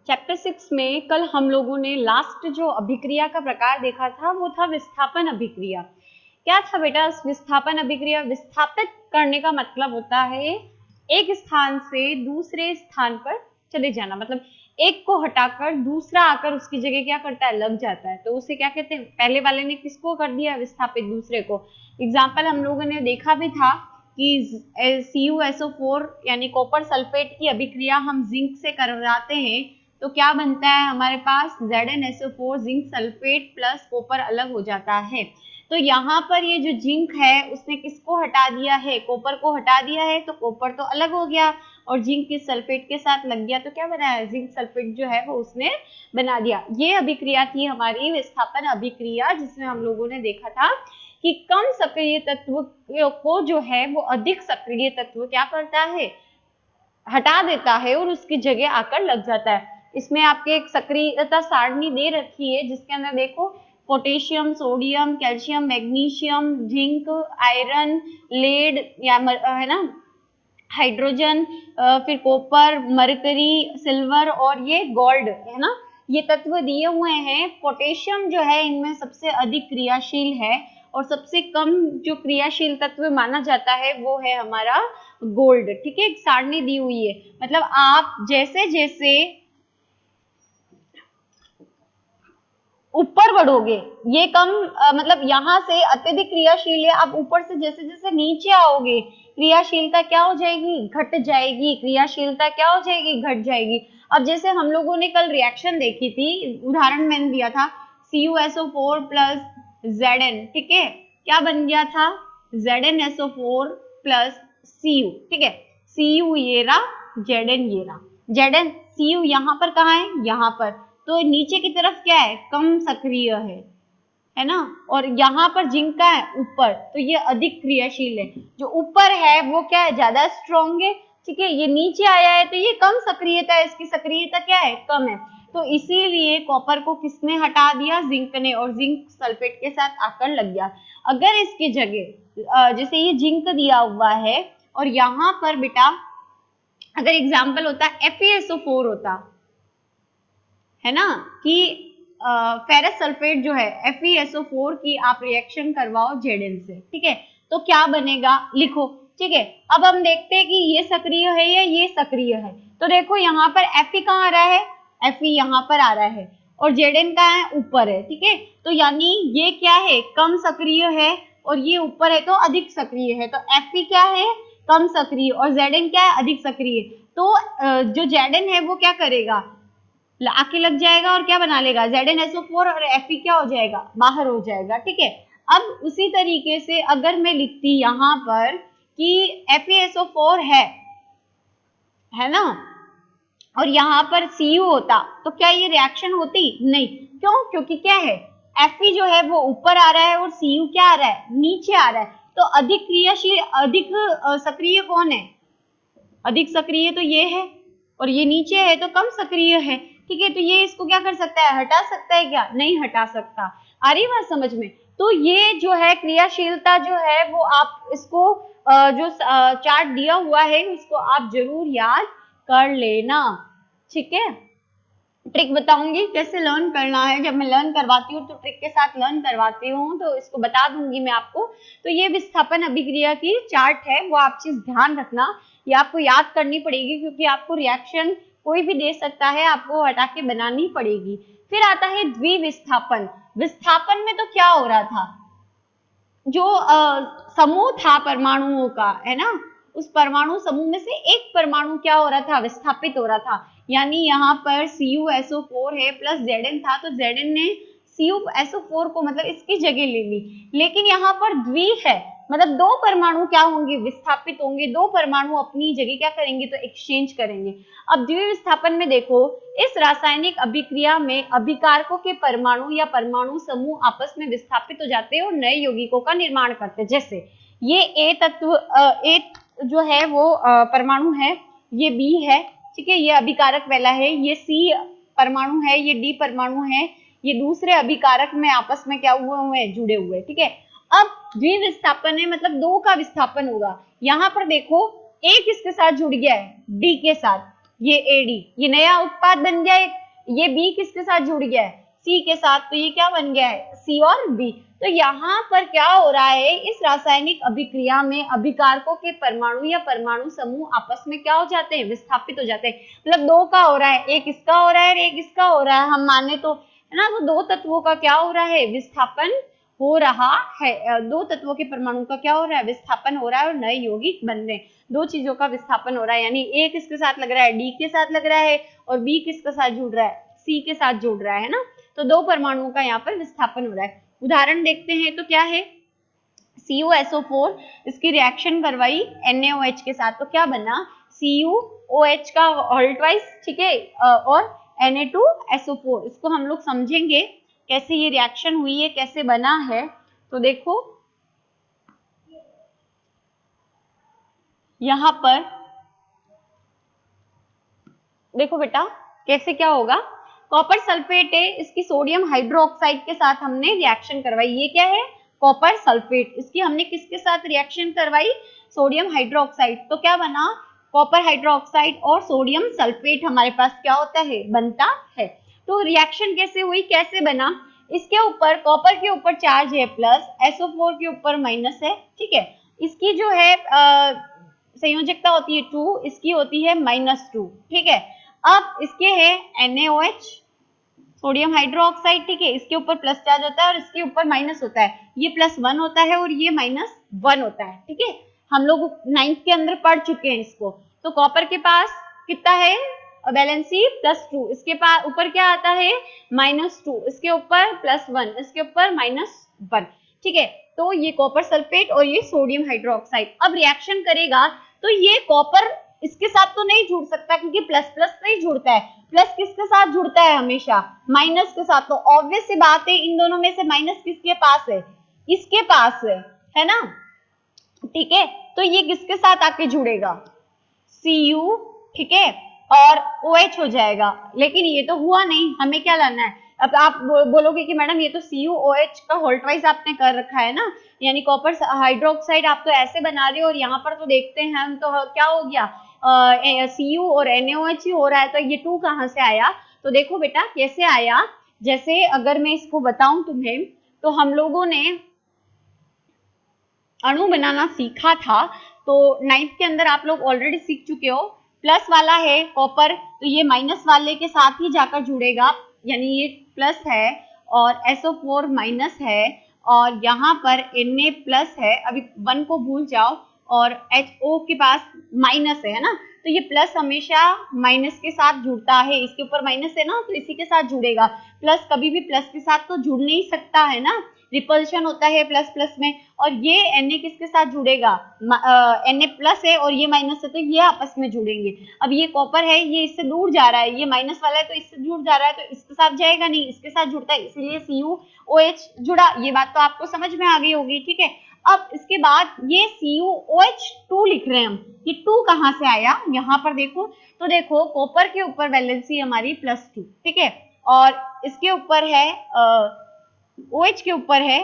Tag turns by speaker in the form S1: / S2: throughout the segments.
S1: Chapter 6 में कल हम लोगों ने लास्ट जो अभिक्रिया का प्रकार देखा था वो था विस्थापन अभिक्रिया। क्या था बेटा विस्थापन अभिक्रिया? विस्थापित करने का मतलब होता है एक स्थान से दूसरे स्थान पर चले जाना, मतलब एक को हटाकर दूसरा आकर उसकी जगह क्या करता है, लग जाता है। तो उसे क्या कहते हैं? पहले वाले ने किसको कर दिया विस्थापित? दूसरे को। एग्जाम्पल हम लोगों ने देखा भी था कि CuSO4 यानी कॉपर सल्फेट की अभिक्रिया हम जिंक से करवाते हैं तो क्या बनता है हमारे पास? ZnSO4 zinc sulphate plus copper अलग हो जाता है। तो यहाँ पर ये जो जिंक है उसने किसको हटा दिया है? कॉपर को हटा दिया है, तो कॉपर तो अलग हो गया और जिंक किस सल्फेट के साथ लग गया तो क्या बनाया? जिंक सल्फेट जो है वो उसने बना दिया। ये अभिक्रिया थी हमारी विस्थापन अभिक्रिया, जिसमें हम लोगों ने देखा था कि कम सक्रिय तत्व को जो है वो अधिक सक्रिय तत्व क्या करता है? हटा देता है और उसकी जगह आकर लग जाता है। इसमें आपके एक सक्रियता सारणी दे रखी है जिसके अंदर देखो potassium, sodium, calcium, magnesium, zinc, iron, lead या है ना, हाइड्रोजन, फिर कॉपर, मरकरी, सिल्वर और ये गोल्ड, है ना, ये तत्व दिए हुए हैं। पोटेशियम जो है इनमें सबसे अधिक क्रियाशील है और सबसे कम जो क्रियाशील तत्व माना जाता है वो है हमारा गोल्ड। ठीक है, एक सारणी दी हुई है, मतलब आप जैसे जैसे ऊपर बढ़ोगे ये कम मतलब यहाँ से अत्यधिक क्रियाशील है, आप ऊपर से जैसे जैसे नीचे आओगे क्रियाशीलता क्या हो जाएगी? घट जाएगी। क्रियाशीलता क्या हो जाएगी? घट जाएगी। अब जैसे हम लोगों ने कल रिएक्शन देखी थी, उदाहरण मैंने दिया था CuSO4 प्लस Zn, ठीक है, क्या बन गया था? ZnSO4 प्लस Cu, ठीक है, Cu ये रहा, Zn ये रहा। Zn Cu यहाँ पर कहाँ है? यहाँ पर, तो नीचे की तरफ क्या है? कम सक्रिय है ना, और यहाँ पर जिंक का है ऊपर, तो ये अधिक क्रियाशील है। जो ऊपर है वो क्या है? ज्यादा स्ट्रॉन्ग है, ठीक है। ये नीचे आया है तो ये कम सक्रियता है, इसकी सक्रियता क्या है? कम है। तो इसीलिए कॉपर को किसने हटा दिया? जिंक ने, और जिंक सल्फेट के साथ आकर लग गया। अगर इसकी जगह जैसे ये जिंक दिया हुआ है और यहाँ पर बेटा अगर एग्जाम्पल होता FeSO4 होता है ना, कि फेरस सल्फेट जो है FeSO4 की आप रिएक्शन करवाओ Zn से, ठीक है, तो क्या बनेगा? लिखो, ठीक है। अब हम देखते हैं कि ये सक्रिय है या ये सक्रिय है। तो देखो यहाँ पर Fe कहाँ आ रहा है? Fe यहाँ पर आ रहा है और Zn का है ऊपर है, ठीक है। तो यानी ये क्या है? कम सक्रिय है और ये ऊपर है तो अधिक सक्रिय है। तो Fe क्या है? कम सक्रिय, और Zn क्या है? अधिक सक्रिय। तो जो Zn है वो क्या करेगा? आके लग जाएगा और क्या बना लेगा? ZnSO4 और Fe क्या हो जाएगा? बाहर हो जाएगा, ठीक है। अब उसी तरीके से अगर मैं लिखती यहाँ पर कि FeSO4 है ना, और यहाँ पर Cu होता तो क्या ये रिएक्शन होती? नहीं। क्यों? क्योंकि क्या है? Fe जो है वो ऊपर आ रहा है और Cu क्या आ रहा है? नीचे आ रहा है। तो अधिक क्रियाशील, अधिक सक्रिय कौन है? अधिक सक्रिय तो ये है और ये नीचे है तो कम सक्रिय है, ठीक है। तो ये इसको क्या कर सकता है? हटा सकता है क्या? नहीं हटा सकता। आ रही बात समझ में? तो ये जो है क्रियाशीलता जो है वो आप इसको जो चार्ट दिया हुआ है उसको आप जरूर याद कर लेना, ठीक है। ट्रिक बताऊंगी कैसे लर्न करना है, जब मैं लर्न करवाती हूँ तो ट्रिक के साथ लर्न करवाती हूँ, तो इसको बता दूंगी मैं आपको। तो ये विस्थापन अभिक्रिया की चार्ट है, वो आप चीज ध्यान रखना, ये आपको याद करनी पड़ेगी क्योंकि आपको रिएक्शन कोई भी दे सकता है, आपको हटा के बनानी पड़ेगी। फिर आता है द्विविस्थापन। विस्थापन में तो क्या हो रहा था? जो समूह था परमाणुओं का, है ना, उस परमाणु समूह में से एक परमाणु क्या हो रहा था? विस्थापित हो रहा था। यानी यहाँ पर CuSO4 है प्लस Zn था तो Zn ने CuSO4 को मतलब इसकी जगह ले ली। लेकिन यहाँ पर द्वि है, मतलब दो परमाणु क्या होंगे? विस्थापित होंगे। दो परमाणु अपनी जगह क्या करेंगे? तो एक्सचेंज करेंगे। अब द्विविस्थापन में देखो, इस रासायनिक अभिक्रिया में अभिकारकों के परमाणु या परमाणु समूह आपस में विस्थापित हो जाते हैं और नए यौगिकों का निर्माण करते हैं। जैसे ये A तत्व, A जो है वो परमाणु है, ये B है, ठीक है, ये अभिकारक पहला है, ये C परमाणु है, ये D परमाणु है, ये दूसरे अभिकारक में आपस में क्या हुए हैं? जुड़े हुए, ठीक है। अब द्विविस्थापन है मतलब दो का विस्थापन होगा। यहाँ पर देखो A किसके साथ जुड़ गया है? D के साथ। ये एडी, ये नया उत्पाद बन गया एक। ये बी किसके साथ जुड़ गया है, सी के साथ, तो ये क्या बन गया है, सी और बी। तो यहाँ पर क्या हो रहा है, इस रासायनिक अभिक्रिया में अभिकारकों के परमाणु या परमाणु समूह आपस में क्या हो जाते हैं, विस्थापित हो जाते हैं। मतलब दो का हो रहा है, एक इसका हो रहा है और एक इसका हो रहा है, हम माने तो, है ना। तो दो तत्वों का क्या हो रहा है, विस्थापन हो रहा है। दो तत्वों के परमाणु का क्या हो रहा है, विस्थापन हो रहा है और नए यौगिक बन रहे हैं। दो चीजों का विस्थापन हो रहा है, यानी ए किसके साथ लग रहा है, डी के साथ लग रहा है, और बी किसके साथ जुड़ रहा है, सी के साथ जुड़ रहा है ना। तो दो परमाणुओं का यहाँ पर विस्थापन हो रहा है। उदाहरण देखते हैं तो क्या है, CuSO4 इसकी रिएक्शन करवाई NaOH के साथ, तो क्या बना, CuOH का ऑल्टवाइज, ठीक है, और Na2SO4। इसको हम लोग समझेंगे कैसे ये रिएक्शन हुई है, कैसे बना है। तो देखो यहाँ पर देखो बेटा कैसे क्या होगा, कॉपर सल्फेट है, इसकी सोडियम हाइड्रोक्साइड के साथ हमने रिएक्शन करवाई। ये क्या है, कॉपर सल्फेट, इसकी हमने किसके साथ रिएक्शन करवाई, सोडियम हाइड्रोक्साइड। तो क्या बना, कॉपर हाइड्रोक्साइड और सोडियम सल्फेट हमारे पास क्या होता है, बनता है। तो रिएक्शन कैसे हुई, कैसे बना, इसके ऊपर कॉपर के ऊपर चार्ज है प्लस, SO4 के ऊपर माइनस है, ठीक है। इसकी जो है संयोजकता होती है 2, इसकी होती है -2, ठीक है। अब इसके है NaOH, सोडियम हाइड्रोक्साइड, ठीक है, इसके ऊपर प्लस चार्ज होता है और इसके ऊपर माइनस होता है। ये +1 होता है और ये -1 होता है, ठीक है। हम लोग 9th के अंदर पढ़ चुके हैं इसको। तो कॉपर के पास कितना है, वैलेंसी +2, इसके पास ऊपर क्या आता है, -2, इसके ऊपर +1, इसके ऊपर -1, ठीक है। तो ये कॉपर सल्फेट और ये सोडियम हाइड्रोक्साइड अब रिएक्शन करेगा, तो ये कॉपर इसके साथ तो नहीं जुड़ सकता क्योंकि प्लस प्लस नहीं जुड़ता है। प्लस किसके साथ जुड़ता है, हमेशा माइनस के साथ। तो ऑब्वियस सी बात है, इन दोनों में से माइनस किसके पास है, इसके पास है ना, ठीक है। तो ये किसके साथ आके जुड़ेगा, Cu, ठीक है, और OH हो जाएगा। लेकिन ये तो हुआ नहीं, हमें क्या लाना है। अब आप बोलोगे कि मैडम ये तो CuOH का होल्टवाइज आपने कर रखा है ना, यानी कॉपर हाइड्रोक्साइड आप तो ऐसे बना रहे हो, और यहाँ पर तो देखते हैं हम तो क्या हो गया, Cu और NaOH ही हो रहा है। तो ये 2 कहाँ से आया, तो देखो बेटा कैसे आया। जैसे अगर मैं इसको बताऊं तुम्हें, तो हम लोगों ने अणु बनाना सीखा था, तो 9th के अंदर आप लोग ऑलरेडी सीख चुके हो। प्लस वाला है कॉपर, तो ये माइनस वाले के साथ ही जाकर जुड़ेगा, यानी ये प्लस है और SO4 माइनस है, और यहाँ पर Na प्लस है, अभी 1 को भूल जाओ, और HO के पास माइनस है ना। तो ये प्लस हमेशा माइनस के साथ जुड़ता है, इसके ऊपर माइनस है ना, तो इसी के साथ जुड़ेगा। प्लस कभी भी प्लस के साथ तो जुड़ नहीं सकता है ना, रिपल्शन होता है प्लस प्लस में। और ये Na किसके साथ जुड़ेगा, Na प्लस है और ये माइनस है, तो ये आपस में जुड़ेंगे। अब ये कॉपर है, ये इससे दूर जा रहा है, ये माइनस वाला है तो इससे जुड़ जा रहा है, तो इसके साथ जाएगा नहीं, इसके साथ जुड़ता है, इसलिए CuOH जुड़ा। ये बात तो आपको समझ में आ गई होगी, ठीक है। अब इसके बाद ये CuOH2 लिख रहे हैं हम, ये 2 कहाँ से आया, यहाँ पर देखो। तो देखो कॉपर के ऊपर वैलेंसी हमारी +2, ठीक है, और इसके ऊपर है OH के ऊपर है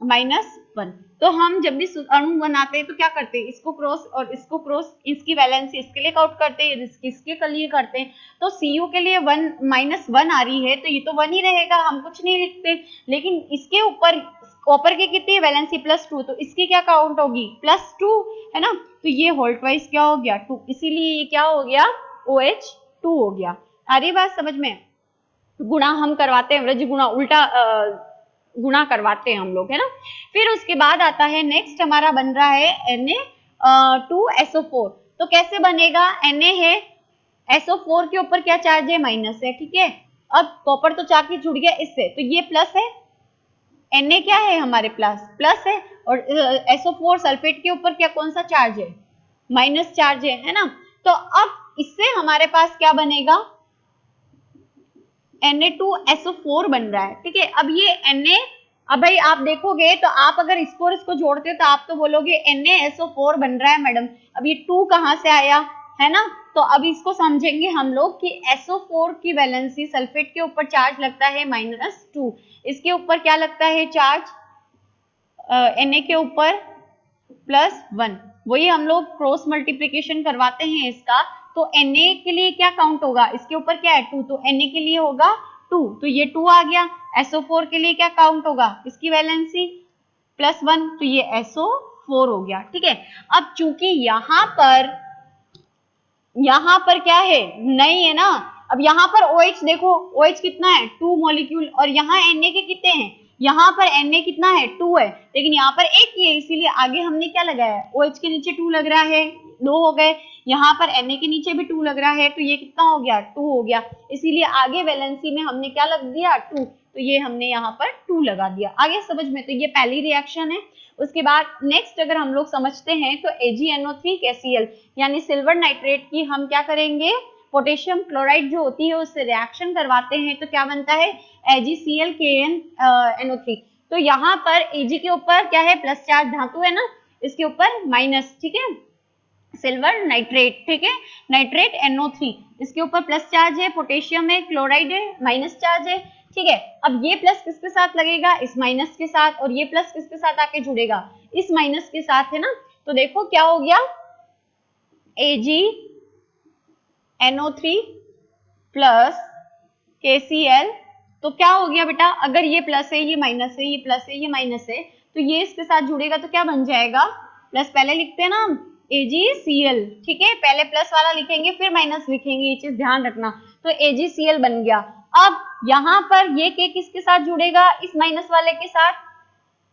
S1: -1। तो हम जब भी अणु बनाते हैं तो क्या करते हैं, इसको क्रॉस और इसको क्रॉस, इसकी वैलेंसी इसके लिए काउंट करते हैं, इसके लिए करते हैं। तो Cu के लिए -1 आ रही है, तो ये तो 1 ही रहेगा, हम कुछ नहीं लिखते। लेकिन इसके ऊपर कॉपर की कितनी वैलेंसी +2, तो इसकी क्या काउंट होगी, +2, है ना। तो ये होल्ट वाइज क्या हो गया, 2, इसीलिए ये क्या हो गया, OH2 हो गया। आ रही बात समझ में। गुणा हम करवाते हैं, व्रज गुणा, उल्टा गुणा करवाते हैं हम लोग, है ना। फिर उसके बाद आता है नेक्स्ट हमारा बन रहा है Na2SO4। तो कैसे बनेगा, Na है, SO4 के ऊपर क्या चार्ज है, माइनस है, ठीक है। अब कॉपर तो जाके जुड़ गया इससे, तो ये प्लस है, Na क्या है हमारे प्लस है, और SO4 सल्फेट के ऊपर क्या कौन सा चार्ज है, माइनस चार्ज है ना। तो अब इससे हमारे पास क्या बनेगा, Na2SO4 बन रहा है, ठीक है। अब ये Na, अब भाई आप देखोगे तो आप अगर इसको और इसको जोड़ते हो तो आप तो बोलोगे NaSO4 बन रहा है मैडम, अब ये 2 कहाँ से आया, है ना। तो अब इसको समझेंगे हम लोग कि SO4 की वैलेंसी, सल्फेट के ऊपर चार्ज लगता है -2, इसके ऊपर क्या लगता है चार्ज, Na के ऊपर +1। वही हम लोग क्रॉस मल्टीप्लीकेशन करवाते हैं इसका, तो Na के लिए क्या काउंट होगा, इसके ऊपर क्या है 2, तो Na के लिए होगा 2, तो ये 2 आ गया। SO4 के लिए क्या काउंट होगा, इसकी वैलेंसी +1, तो ये SO4 हो गया। ठीक है, अब चूंकि यहाँ पर क्या है, नहीं है ना, अब यहाँ पर OH देखो, OH कितना है 2 मॉलिक्यूल, और यहाँ Na के कितने हैं, यहाँ पर Na कितना है 2 है, लेकिन यहाँ पर एक ही है, इसीलिए आगे हमने क्या लगाया है, OH के नीचे 2 लग रहा है, 2 हो गए। यहाँ पर Na के नीचे भी 2 लग रहा है, तो ये कितना हो गया 2 हो गया, इसीलिए आगे वैलेंसी में हमने क्या लग दिया 2, तो ये हमने यहाँ पर 2 लगा दिया। आगे समझ में, तो ये पहली रिएक्शन है। उसके बाद नेक्स्ट अगर हम लोग समझते हैं तो AgNO3KCl यानी सिल्वर नाइट्रेट की हम क्या करेंगे, पोटेशियम क्लोराइड जो होती है उससे रिएक्शन करवाते हैं, तो क्या बनता है AgClKnNO3। तो यहाँ पर Ag के ऊपर क्या है, प्लस चार्ज धातु है ना, इसके ऊपर माइनस, ठीक है, सिल्वर नाइट्रेट, ठीक है, नाइट्रेट NO3, इसके ऊपर प्लस चार्ज है, पोटेशियम है, क्लोराइड है, माइनस चार्ज है। ठीक है, अब ये प्लस किसके साथ लगेगा, इस माइनस के साथ, और ये प्लस किसके साथ आके जुड़ेगा, इस माइनस के साथ, है ना। तो देखो क्या हो गया, AgNO3 प्लस KCl, तो क्या हो गया बेटा, अगर ये प्लस है, ये माइनस है, ये प्लस है, ये माइनस है, तो ये इसके साथ जुड़ेगा तो क्या बन जाएगा, प्लस पहले लिखते हैं ना AgCl, ठीक है, पहले प्लस वाला लिखेंगे फिर माइनस लिखेंगे, ये चीज ध्यान रखना। तो AgCl बन गया। अब यहाँ पर ये K किसके साथ जुड़ेगा, इस माइनस वाले के साथ,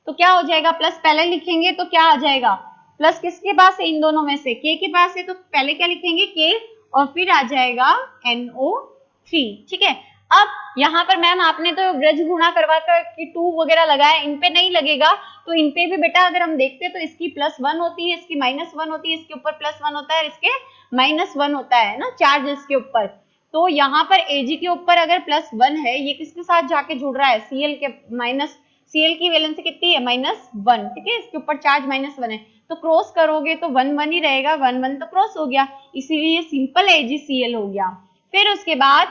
S1: तो क्या हो जाएगा, प्लस पहले लिखेंगे तो क्या आ जाएगा, प्लस किसके पास है, इन दोनों में से K के पास है, तो पहले क्या लिखेंगे K, और फिर आ जाएगा NO3। ठीक है, अब यहाँ पर मैम आपने तो ब्रज गुणा करवा कर कि 2 वगैरह लगाया, इन पे नहीं लगेगा, तो इन पे भी बेटा अगर हम देखते हैं तो इसकी +1 होती है, इसकी -1 होती है, इसके ऊपर +1 होता है, इसके -1 होता है ना चार्ज इसके ऊपर। तो यहाँ पर Ag के ऊपर अगर +1 है, ये किसके साथ जाके जुड़ रहा है, Cl के माइनस, Cl की वैलेंसी कितनी है -1, ठीक है, इसके ऊपर चार्ज -1 है, तो क्रॉस करोगे तो 1 1 ही रहेगा, 1 1 तो क्रॉस हो गया, इसीलिए सिंपल AgCl हो गया। फिर उसके बाद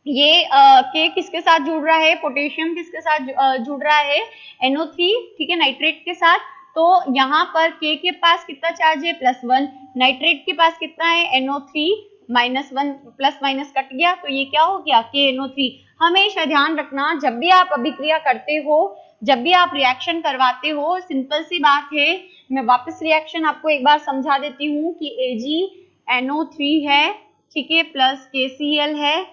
S1: ये K किसके साथ जुड़ रहा है, पोटेशियम किसके साथ जुड़ रहा है, NO3, ठीक है, नाइट्रेट के साथ। तो यहाँ पर K के पास कितना चार्ज है, +1, नाइट्रेट के पास कितना है, NO3, -1, प्लस माइनस कट गया, तो ये क्या हो गया KNO3। हमेशा ध्यान रखना, जब भी आप अभिक्रिया करते हो, जब भी आप रिएक्शन करवाते हो, सिंपल सी बात है, मैं वापस रिएक्शन आपको एक बार समझा देती हूँ कि AgNO3 है, ठीक है, प्लस KCl है,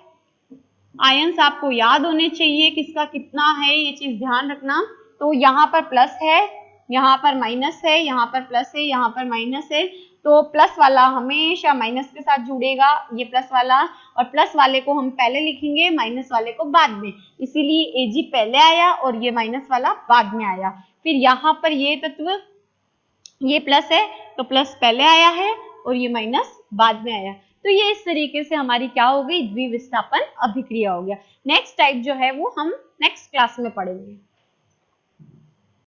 S1: आयंस आपको याद होने चाहिए किसका कितना है, ये चीज ध्यान रखना। तो यहाँ पर प्लस है, यहाँ पर माइनस है, यहाँ पर प्लस है, यहाँ पर माइनस है, तो प्लस वाला हमेशा माइनस के साथ जुड़ेगा, ये प्लस वाला, और प्लस वाले को हम पहले लिखेंगे, माइनस वाले को बाद में, इसीलिए Ag पहले आया और ये माइनस वाला बाद में आया। फिर यहाँ पर ये तत्व, ये प्लस है तो प्लस पहले आया है और ये माइनस बाद में आया, तो ये इस तरीके से हमारी क्या हो गई, द्विविस्थापन अभिक्रिया हो गया। नेक्स्ट टाइप जो है वो हम नेक्स्ट क्लास में पढ़ेंगे।